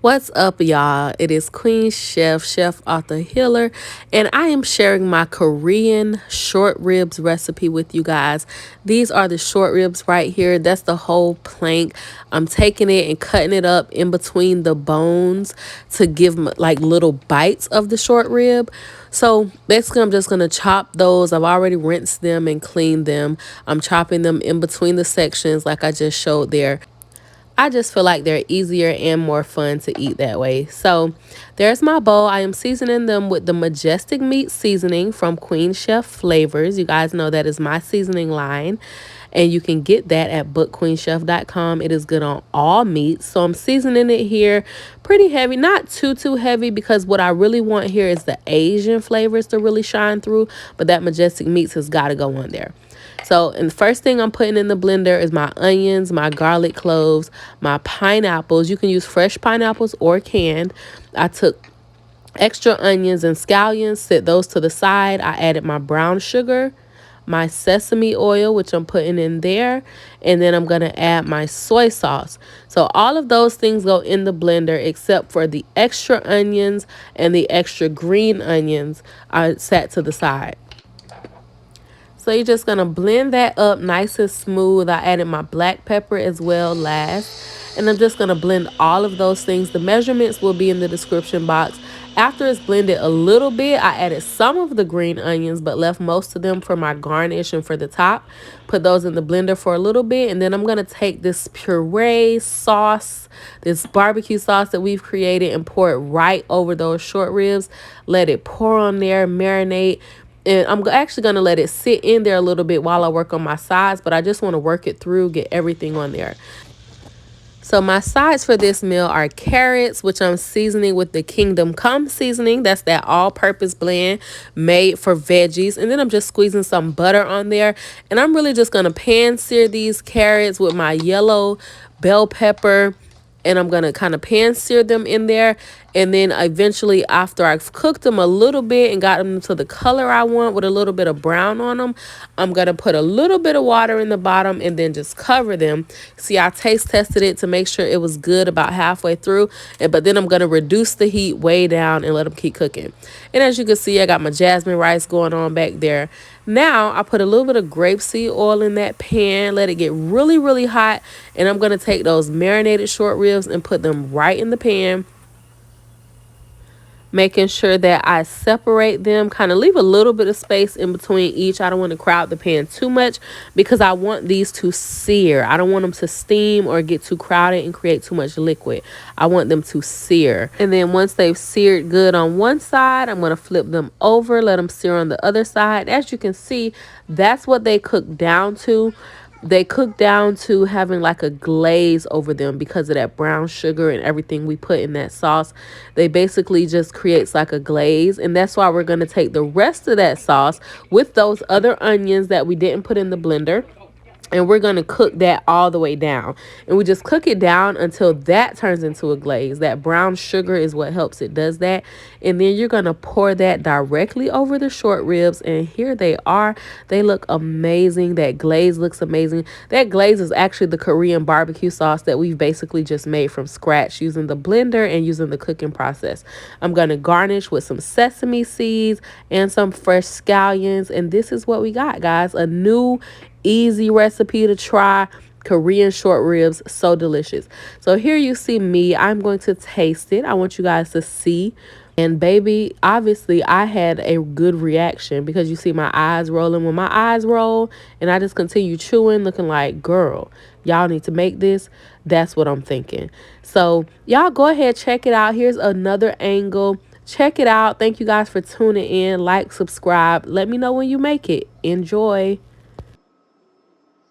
What's up, y'all? It is Queen Chef Author Healer, and I am sharing my Korean short ribs recipe with you guys. These are the short ribs right here. That's the whole plank. I'm taking it and cutting it up in between the bones to give like little bites of the short rib. So basically, I'm just going to chop those. I've already rinsed them and cleaned them. I'm chopping them in between the sections like I just showed there. I just feel like they're easier and more fun to eat that way. So there's my bowl. I am seasoning them with the Majestic meat seasoning from Queen Chef Flavors. You guys know that is my seasoning line. And you can get that at bookqueenchef.com. It is good on all meats. So I'm seasoning it here pretty heavy, not too heavy, because what I really want here is the Asian flavors to really shine through. But that Majestic meats has got to go on there. So, and the first thing I'm putting in the blender is my onions, my garlic cloves, my pineapples. You can use fresh pineapples or canned. I took extra onions and scallions, set those to the side. I added my brown sugar, my sesame oil, which I'm putting in there, and then I'm going to add my soy sauce. So all of those things go in the blender except for the extra onions and the extra green onions I set to the side. So you're just going to blend that up nice and smooth. I added my black pepper as well last. And I'm just going to blend all of those things. The measurements will be in the description box. After it's blended a little bit, I added some of the green onions, but left most of them for my garnish and for the top. Put those in the blender for a little bit. And then I'm going to take this puree sauce, this barbecue sauce that we've created, and pour it right over those short ribs. Let it pour on there, marinate. And I'm actually going to let it sit in there a little bit while I work on my sides, but I just want to work it through, get everything on there. So my sides for this meal are carrots, which I'm seasoning with the Kingdom Come seasoning. That's that all-purpose blend made for veggies. And then I'm just squeezing some butter on there. And I'm really just going to pan sear these carrots with my yellow bell pepper. And I'm going to kind of pan sear them in there. And then eventually, after I've cooked them a little bit and got them to the color I want with a little bit of brown on them, I'm going to put a little bit of water in the bottom and then just cover them. See, I taste tested it to make sure it was good about halfway through. But then I'm going to reduce the heat way down and let them keep cooking. And as you can see, I got my jasmine rice going on back there. Now, I put a little bit of grapeseed oil in that pan, let it get really hot, and I'm going to take those marinated short ribs and put them right in the pan, making sure that I separate them, kind of leave a little bit of space in between each. I don't want to crowd the pan too much because I want these to sear. I don't want them to steam or get too crowded and create too much liquid. I want them to sear. And then once they've seared good on one side, I'm going to flip them over, let them sear on the other side. As you can see, that's what they cook down to. They cook down to having like a glaze over them because of that brown sugar and everything we put in that sauce. They basically just creates like a glaze, and that's why we're going to take the rest of that sauce with those other onions that we didn't put in the blender. And we're going to cook that all the way down. And we just cook it down until that turns into a glaze. That brown sugar is what helps it does that. And then you're going to pour that directly over the short ribs. And here they are. They look amazing. That glaze looks amazing. That glaze is actually the Korean barbecue sauce that we've basically just made from scratch using the blender and using the cooking process. I'm going to garnish with some sesame seeds and some fresh scallions. And this is what we got, guys. A new easy recipe to try. Korean short ribs, so delicious. So here you see me. I'm going to taste it. I want you guys to see. And baby, obviously I had a good reaction because you see my eyes rolling. When my eyes roll and I just continue chewing, looking like, girl, y'all need to make this. That's what I'm thinking. So y'all go ahead, check it out. Here's another angle. Check it out. Thank you guys for tuning in. Like, subscribe. Let me know when you make it. Enjoy.